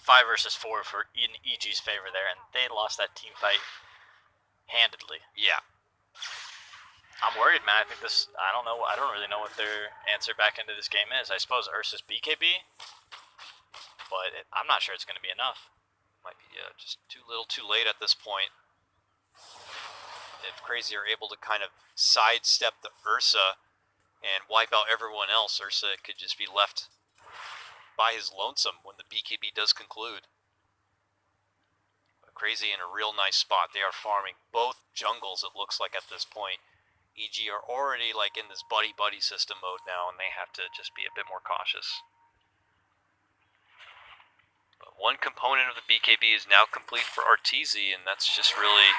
5 versus 4 in EG's favor there, and they lost that team fight handedly. Yeah. I'm worried, man. I think this. I don't know. I don't really know what their answer back into this game is. I suppose Ursa's BKB, but I'm not sure it's going to be enough. Might be just too little, too late at this point. If Crazy are able to kind of sidestep the Ursa and wipe out everyone else, Ursa could just be left by his lonesome when the BKB does conclude. But Crazy in a real nice spot. They are farming both jungles, it looks like, at this point. EG are already like in this buddy-buddy system mode now, and they have to just be a bit more cautious. But one component of the BKB is now complete for Arteezy, and that's just really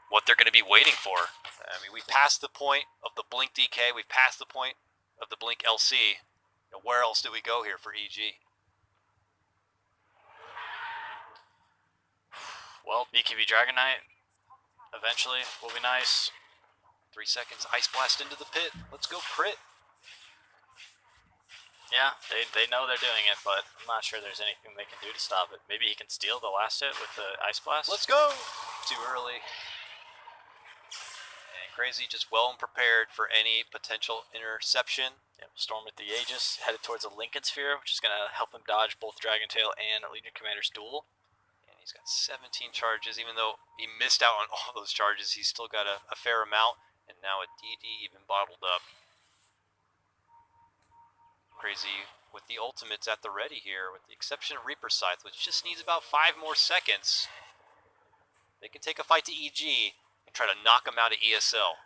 what they're going to be waiting for. I mean, we passed the point of the Blink DK, we've passed the point of the Blink LC. Now, where else do we go here for EG? Well, BKB Dragon Knight eventually will be nice. 3 seconds, Ice Blast into the pit. Let's go crit. Yeah, they know they're doing it, but I'm not sure there's anything they can do to stop it. Maybe he can steal the last hit with the Ice Blast? Let's go! Too early. And Crazy just well and prepared for any potential interception. Yeah, Storm with the Aegis, headed towards a Lincoln Sphere, which is going to help him dodge both Dragon Tail and Legion Commander's duel. And he's got 17 charges, even though he missed out on all those charges, he's still got a fair amount. And now a DD even bottled up. Crazy with the ultimates at the ready here, with the exception of Reaper Scythe, which just needs about 5 more seconds. They can take a fight to EG and try to knock him out of ESL.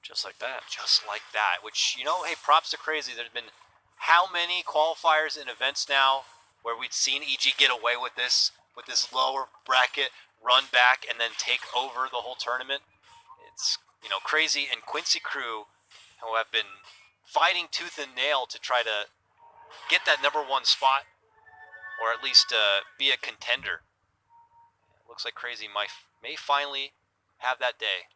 Just like that. Just like that, which, you know, hey, props to Crazy. There's been how many qualifiers and events now where we've seen EG get away with this lower bracket, run back, and then take over the whole tournament? It's, you know, Crazy and Quincy Crew who have been fighting tooth and nail to try to get that #1 spot, or at least be a contender. It looks like Crazy may finally have that day.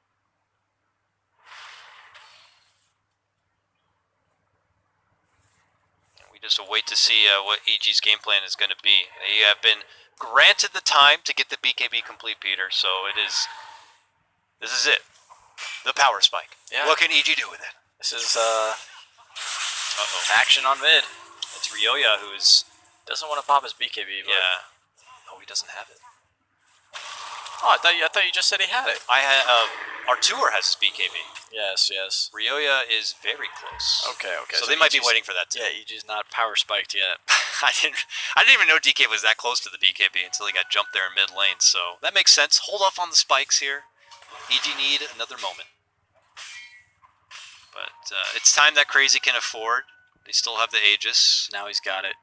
And we just await to see what EG's game plan is going to be. They have been granted the time to get the BKB complete, Peter, so this is it. The power spike. Yeah. What can EG do with it? This is action on mid. It's Ryoya who doesn't want to pop his BKB. But... Yeah. Oh, he doesn't have it. Oh, I thought you just said he had it. I had Artur has his BKB. Yes. Ryoya is very close. Okay. So they might be waiting for that too. Yeah, EG's not power spiked yet. I didn't even know DK was that close to the BKB until he got jumped there in mid lane. So that makes sense. Hold off on the spikes here. EG need another moment. But it's time that Crazy can afford. They still have the Aegis. Now he's got it.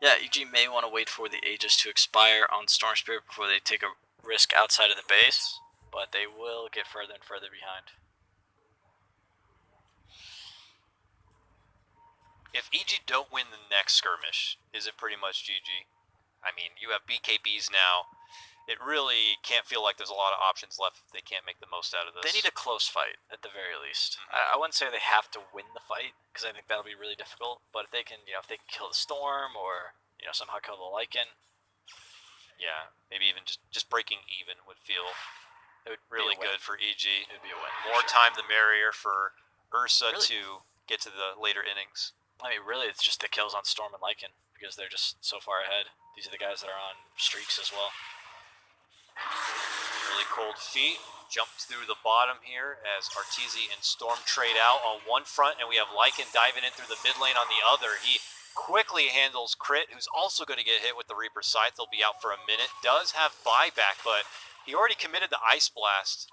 Yeah, EG may want to wait for the Aegis to expire on Storm Spirit before they take a risk outside of the base, but they will get further and further behind. If EG don't win the next skirmish, is it pretty much GG? I mean, you have BKBs now. It really can't feel like there's a lot of options left if they can't make the most out of this. They need a close fight, at the very least. I wouldn't say they have to win the fight, because I think that'll be really difficult, but if they can, if they can kill the Storm, or, somehow kill the Lycan. Yeah, maybe even just breaking even would feel really good for EG. It would be a win. More time the merrier for Ursa to get to the later innings. I mean, really, it's just the kills on Storm and Lycan, because they're just so far ahead. These are the guys that are on streaks as well. Really cold feet. Jumps through the bottom here as Arteezy and Storm trade out on one front, and we have Lycan diving in through the mid lane on the other. He quickly handles Crit, who's also going to get hit with the Reaper Scythe. He'll be out for a minute. Does have buyback, but he already committed the Ice Blast.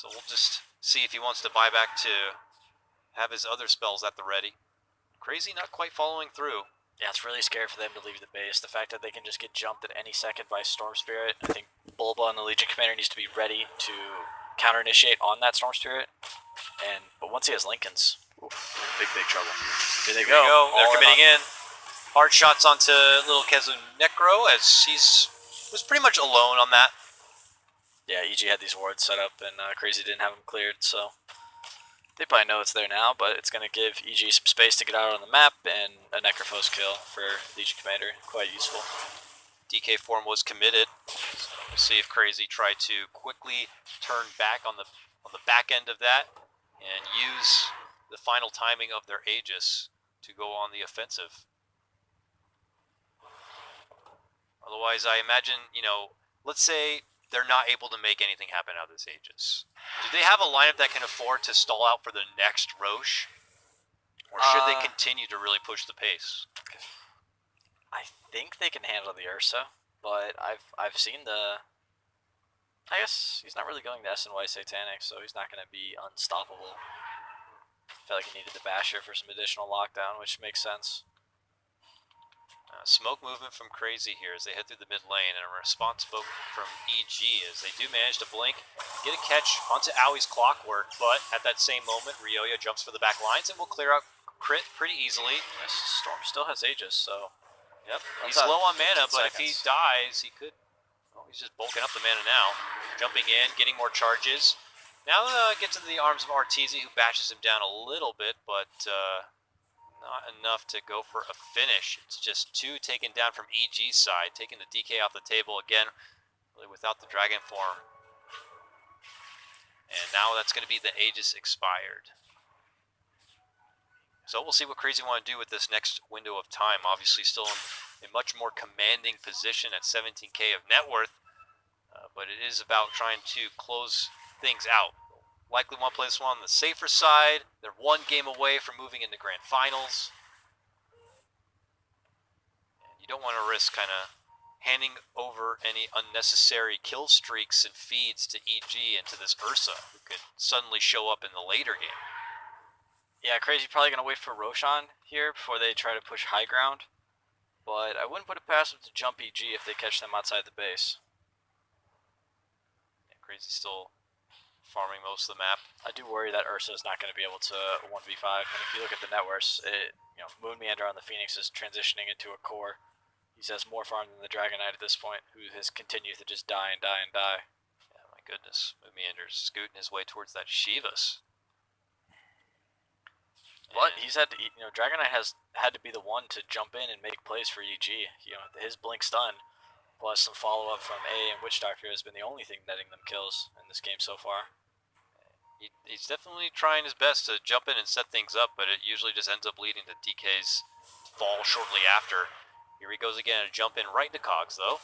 So we'll just see if he wants to buy back to have his other spells at the ready. Crazy not quite following through. Yeah, it's really scary for them to leave the base. The fact that they can just get jumped at any second by Storm Spirit. I think Bulba and the Legion Commander needs to be ready to counter-initiate on that Storm Spirit. But once he has Lincolns, big trouble. Here they go. They're committing in. Hard shots onto little Kezu Necro as was pretty much alone on that. Yeah, EG had these wards set up and Crazy didn't have them cleared, so They probably know it's there now, but it's going to give EG some space to get out on the map, and a Necrophos kill for Legion Commander. Quite useful. DK form was committed. We'll see if Crazy try to quickly turn back on the back end of that and use the final timing of their Aegis to go on the offensive. Otherwise, I imagine, you know, let's say they're not able to make anything happen out of this Aegis. Do they have a lineup that can afford to stall out for the next Roche? Or should they continue to really push the pace? I think they can handle the Ursa, but I've seen the... I guess he's not really going to SNY Satanic, so he's not going to be unstoppable. I felt like he needed the Basher for some additional lockdown, which makes sense. Smoke movement from Crazy here as they head through the mid lane, and a response smoke from EG as they do manage to blink, get a catch onto Owie's Clockwork, but at that same moment, Ryoya jumps for the back lines and will clear out Crit pretty easily. Yes, Storm still has Aegis, so... Yep, he's low on mana, but if he dies, he could... Oh, he's just bulking up the mana now. Jumping in, getting more charges. Now gets into the arms of Arteezy, who bashes him down a little bit, but... not enough to go for a finish. It's just 2 taken down from EG's side, taking the DK off the table again, really without the Dragon form. And now that's going to be the Aegis expired. So we'll see what Crazy want to do with this next window of time. Obviously still in a much more commanding position at 17k of net worth, but it is about trying to close things out. Likely want to play this one on the safer side. They're 1 game away from moving into grand finals. And you don't want to risk kind of handing over any unnecessary kill streaks and feeds to EG and to this Ursa, who could suddenly show up in the later game. Yeah, Crazy probably going to wait for Roshan here before they try to push high ground. But I wouldn't put it past them to jump EG if they catch them outside the base. Yeah, Crazy still farming most of the map. I do worry that Ursa is not going to be able to 1v5. And if you look at the net worth, Moon Meander on the Phoenix is transitioning into a core. He has more farm than the Dragon Knight at this point, who has continued to just die and die and die. Yeah, my goodness. Moon Meander's scooting his way towards that Shivas. But he's had to, Dragon Knight has had to be the one to jump in and make plays for EG. His blink stun, plus some follow-up from A and Witch Doctor has been the only thing netting them kills in this game so far. He's definitely trying his best to jump in and set things up, but it usually just ends up leading to DK's fall shortly after. Here he goes again, a jump in right into Cogs, though.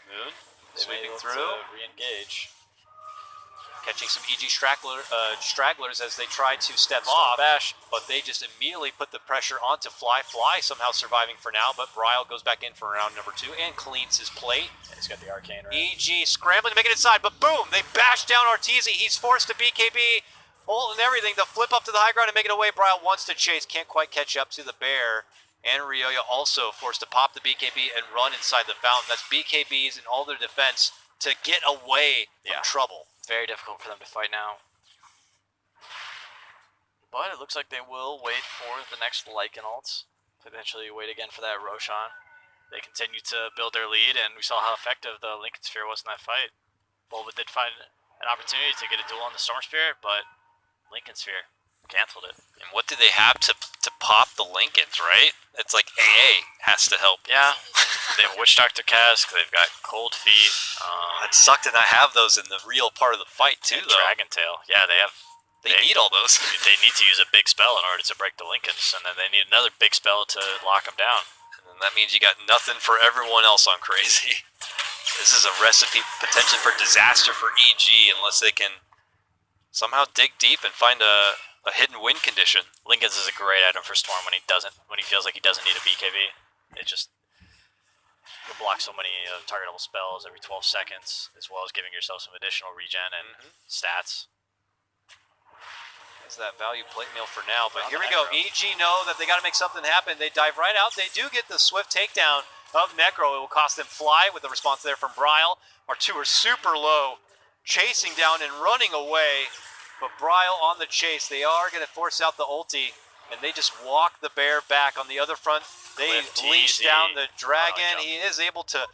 Moon sweeping through. Re-engage. Catching some EG stragglers as they try to step off, but they just immediately put the pressure onto Fly. Fly somehow surviving for now, but Bryle goes back in for round number 2 and cleans his plate. Yeah, he's got the Arcane, right? EG scrambling to make it inside, but boom! They bash down Arteezy. He's forced to BKB, ult and everything, to flip up to the high ground and make it away. Bryle wants to chase, can't quite catch up to the bear. And Ryoya also forced to pop the BKB and run inside the fountain. That's BKBs and all their defense to get away from trouble. Very difficult for them to fight now. But it looks like they will wait for the next Lycan ult. Potentially wait again for that Roshan. They continue to build their lead, and we saw how effective the Lincoln Sphere was in that fight. Bulba did find an opportunity to get a duel on the Storm Spirit, but Lincoln Sphere canceled it. And what do they have to pop the Lincolns, right? It's like AA has to help. Yeah. They have Witch Doctor Cask, they've got Cold Feet. It sucked to not have those in the real part of the fight, too, though. Dragon Tail. Yeah, they have. They need all those. They need to use a big spell in order to break the Lincolns, and then they need another big spell to lock them down. And that means you got nothing for everyone else on Crazy. This is a recipe potentially for disaster for EG unless they can somehow dig deep and find a hidden win condition. Lincolns is a great item for Storm when he feels like he doesn't need a BKB. It just you block so many targetable spells every 12 seconds, as well as giving yourself some additional regen and stats. Is that value plate meal for now, but here we go. EG know that they got to make something happen. They dive right out. They do get the swift takedown of Necro. It will cost them Fly with the response there from Bryle. Our 2 are super low, chasing down and running away, but Bryle on the chase. They are going to force out the ulti, and they just walk the bear back. On the other front, they leash down the dragon. He is able to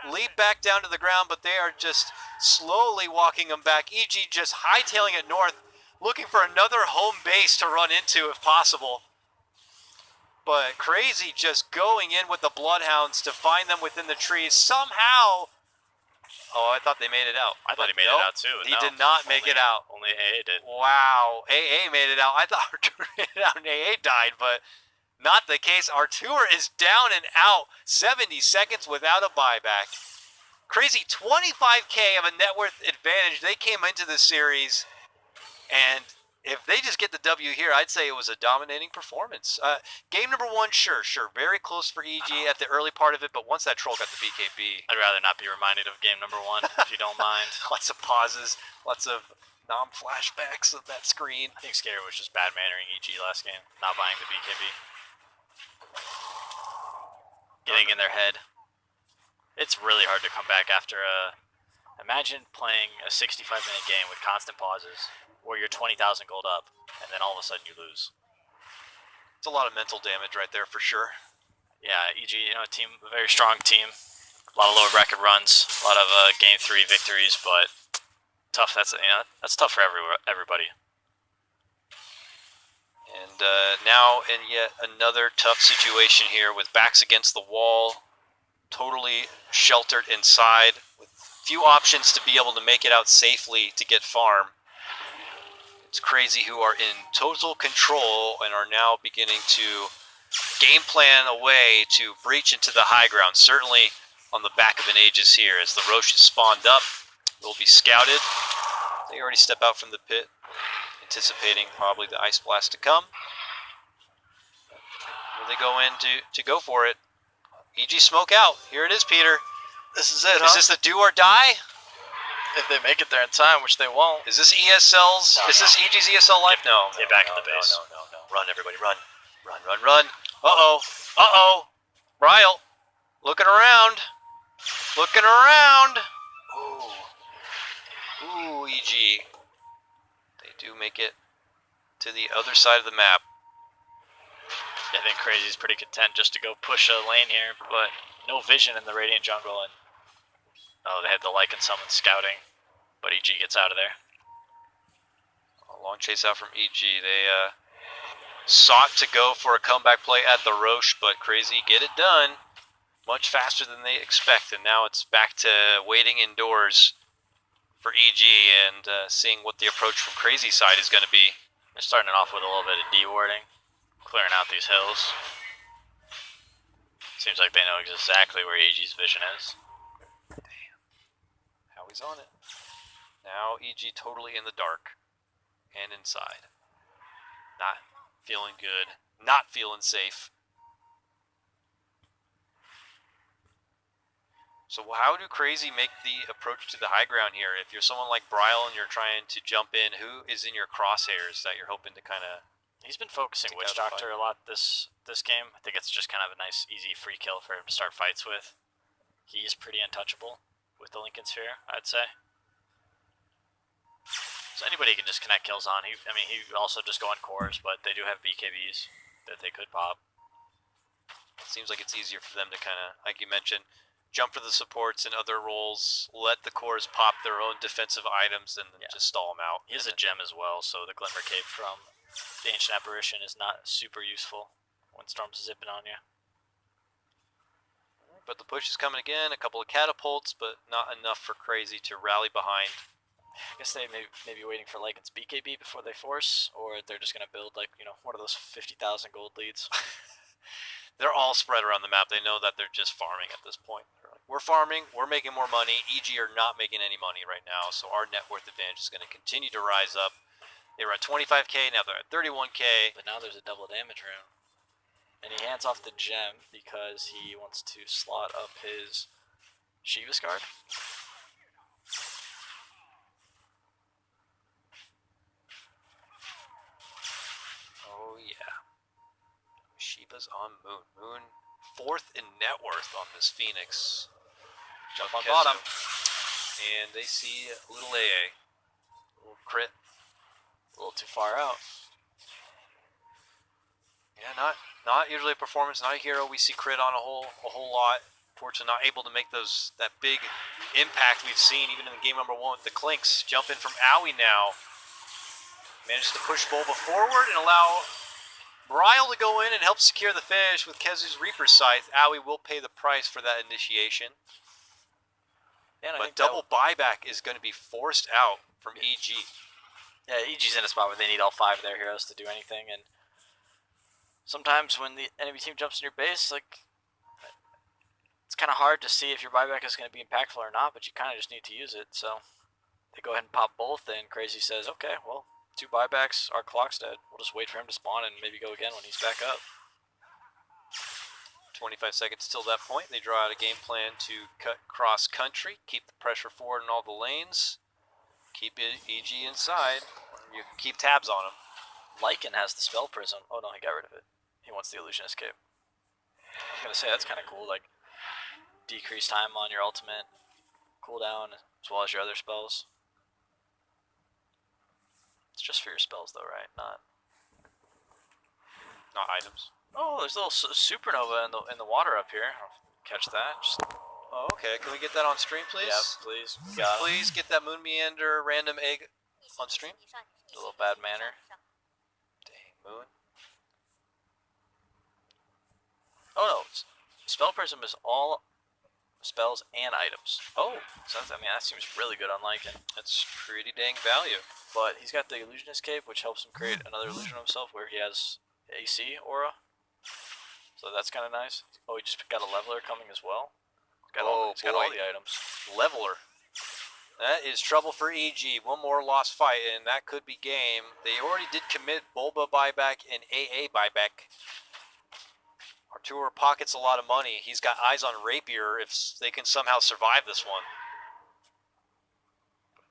leap back down to the ground, but they are just slowly walking him back. EG just hightailing it north. looking for another home base to run into if possible. But Crazy just going in with the Bloodhounds to find them within the trees. Somehow... Oh, I thought they made it out. I thought he made it out too. He did not make it out. Only AA did. Wow. AA made it out. I thought Artur made it out and AA died, but not the case. Artur is down and out. 70 seconds without a buyback. Crazy 25K of a net worth advantage. They came into the series, and if they just get the W here, I'd say it was a dominating performance. Game number 1, sure. Very close for EG at the early part of it, but once that troll got the BKB. I'd rather not be reminded of game number 1, if you don't mind. Lots of pauses, lots of non-flashbacks of that screen. I think Scary was just bad mannering EG last game, not buying the BKB. Getting in their head. It's really hard to come back after a... Imagine playing a 65-minute game with constant pauses, where you're 20,000 gold up, and then all of a sudden you lose. It's a lot of mental damage right there for sure. Yeah, EG, a very strong team. A lot of lower bracket runs, a lot of game 3 victories, but tough. That's tough for everybody. And now in yet another tough situation here with backs against the wall, totally sheltered inside, with few options to be able to make it out safely to get farm. It's Crazy who are in total control and are now beginning to game plan a way to breach into the high ground. Certainly on the back of an Aegis here, as the Roche is spawned up, will be scouted. They already step out from the pit, anticipating probably the Ice Blast to come. Here they go in to go for it. EG smoke out. Here it is, Peter. This is it, Is this the do or die? If they make it there in time, which they won't. Is this ESL's? No, is this EG's ESL life? No. Get back in the base. No. Run, everybody, run. Run. Uh-oh. Ryle, looking around. Ooh, EG. They do make it to the other side of the map. I think Crazy's pretty content just to go push a lane here, but no vision in the Radiant jungle, and they had the Lycan summon scouting, but EG gets out of there. A long chase out from EG. They sought to go for a comeback play at the Roche, but Crazy get it done much faster than they expect, and now it's back to waiting indoors for EG and seeing what the approach from Crazy side is going to be. They're starting off with a little bit of de-warding, clearing out these hills. Seems like they know exactly where EG's vision is. Howie's on it. Now EG totally in the dark and inside. Not feeling good. Not feeling safe. So how do Crazy make the approach to the high ground here? If you're someone like Bryle and you're trying to jump in, who is in your crosshairs that you're hoping to kind of... He's been focusing Witch Doctor a lot this game. I think it's just kind of a nice, easy free kill for him to start fights with. He's pretty untouchable with the Lincoln Sphere, I'd say. So anybody can just connect kills on. He also just go on cores, but they do have BKBs that they could pop. It seems like it's easier for them to kind of, like you mentioned, jump for the supports and other roles, let the cores pop their own defensive items, and then just stall them out. He has a gem as well, so the Glimmer Cape from the Ancient Apparition is not super useful when Storm's zipping on you. But the push is coming again, a couple of catapults, but not enough for Crazy to rally behind. I guess they may be waiting for Lycan's BKB before they force, or they're just going to build, like, one of those 50,000 gold leads. They're all spread around the map. They know that they're just farming at this point. They're like, we're farming, we're making more money. EG are not making any money right now, so our net worth advantage is going to continue to rise up. They were at 25k, now they're at 31k. But now there's a double damage rune. And he hands off the gem because he wants to slot up his Shiva's card. Oh yeah. Shiva's on Moon. Moon 4th in net worth on this Phoenix. Jump on bottom. And they see a little AA. A little crit. A little too far out. Yeah, not usually a performance, not a hero. We see crit on a whole lot. Fortunately, not able to make that big impact we've seen even in game number 1 with the Clinks. Jump in from Owie now. Manages to push Bulba forward and allow Ryle to go in and help secure the finish with Kezu's Reaper Scythe. Aoi will pay the price for that initiation. Yeah, but double buyback is going to be forced out from EG. Yeah, EG's in a spot where they need all 5 of their heroes to do anything, and sometimes when the enemy team jumps in your base, like, it's kind of hard to see if your buyback is going to be impactful or not, but you kind of just need to use it. So they go ahead and pop both, and Crazy says, okay, well, 2 buybacks, our clock's dead. We'll just wait for him to spawn and maybe go again when he's back up. 25 seconds till that point. They draw out a game plan to cut cross country, keep the pressure forward in all the lanes, keep EG inside. You keep tabs on him. Lycan has the Spell Prism. Oh no, he got rid of it. He wants the Illusion Escape. I was gonna say, that's kind of cool, like, decrease time on your ultimate cooldown as well as your other spells. It's just for your spells though, right? Not items. Oh, there's a little supernova in the water up here. I'll catch that. Just... Oh, okay. Can we get that on stream, please? Yeah, please. Please get that Moon Meander random egg on stream. A little bad manner. Dang, Moon. Oh no, Spell Prism is all spells and items. Oh, so that's, I mean, that seems really good on Lycan. That's pretty dang value. But he's got the Illusion Escape, which helps him create another illusion of himself where he has AC aura. So that's kind of nice. Oh, he just got a leveler coming as well. He's got all the items. Leveler. That is trouble for EG. One more lost fight, and that could be game. They already did commit Bulba buyback and AA buyback. Artur pockets a lot of money. He's got eyes on Rapier if they can somehow survive this one.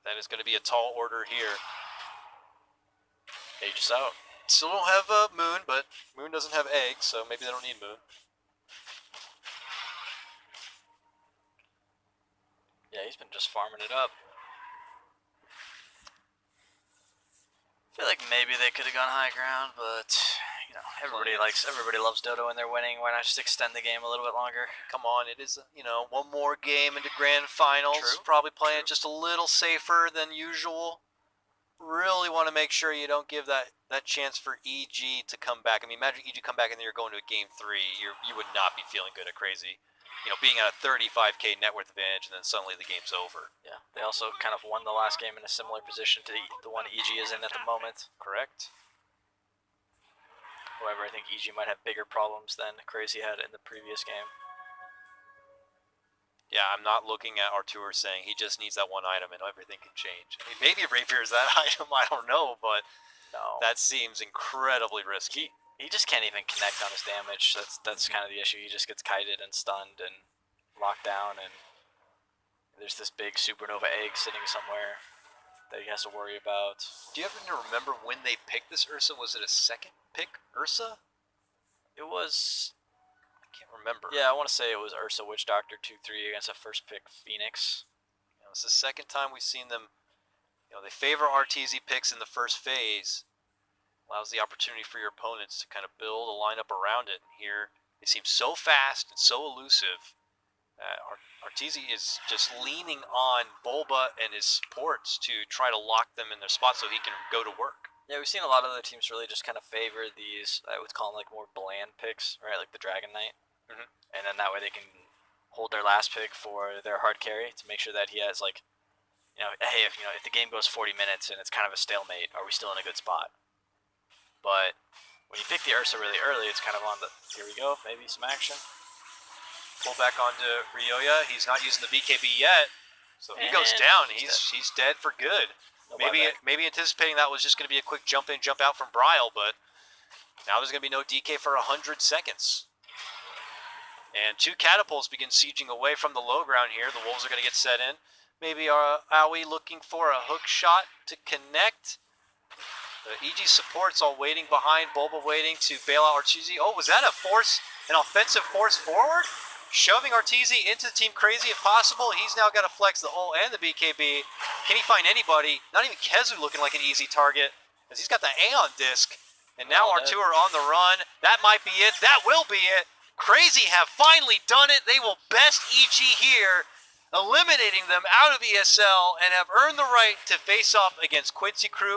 That is going to be a tall order here. Aegis out. Still don't have Moon, but Moon doesn't have eggs, so maybe they don't need Moon. Yeah, he's been just farming it up. I feel like maybe they could have gone high ground, but you know, everybody loves Dota when they're winning. Why not just extend the game a little bit longer? Come on, it is, you know, one more game into grand finals. True. Probably playing it just a little safer than usual. Really want to make sure you don't give that chance for EG to come back. I mean, imagine EG come back and then you're going to a game 3. You would not be feeling good at Crazy. You know, being at a 35k net worth advantage and then suddenly the game's over. Yeah, they also kind of won the last game in a similar position to the one EG is in at the moment. Correct. However, I think EG might have bigger problems than Crazy had in the previous game. Yeah, I'm not looking at Artur saying he just needs that one item and everything can change. I mean, maybe Rapier is that item, I don't know, but no, that seems incredibly risky. He just can't even connect on his damage. That's kind of the issue. He just gets kited and stunned and locked down, and there's this big supernova egg sitting somewhere that he has to worry about. Do you happen to remember when they picked this Ursa? Was it a second pick Ursa? It was... I can't remember. Yeah, I want to say it was Ursa Witch Doctor 2-3 against a first pick Phoenix. You know, it's the second time we've seen them. You know, they favor RTZ picks in the first phase. Allows the opportunity for your opponents to kind of build a lineup around it. And here, they seem so fast and so elusive. Arteezy is just leaning on Bulba and his supports to try to lock them in their spot so he can go to work. Yeah, we've seen a lot of other teams really just kind of favor these, I would call them like more bland picks, right? Like the Dragon Knight. Mm-hmm. And then that way they can hold their last pick for their hard carry to make sure that he has like, you know, hey, if the game goes 40 minutes and it's kind of a stalemate, are we still in a good spot? But when you pick the Ursa really early, it's kind of on the, here we go, maybe some action. Pull back onto Ryoya. He's not using the BKB yet, so he goes down. He's dead for good. No maybe anticipating that was just going to be a quick jump in, jump out from Bryle, but now there's going to be no DK for 100 seconds. And 2 catapults begin sieging away from the low ground here. The Wolves are going to get set in. Maybe Aoi looking for a hook shot to connect. The EG support's all waiting behind, Bulba waiting to bail out Arteezy. Oh, was that an offensive force forward? Shoving Arteezy into Team Crazy if possible. He's now got to flex the ult and the BKB. Can he find anybody? Not even Kezu looking like an easy target, as he's got the Aeon disc. And now Artur on the run. That might be it. That will be it. Crazy have finally done it. They will best EG here, eliminating them out of ESL and have earned the right to face off against Quincy Crew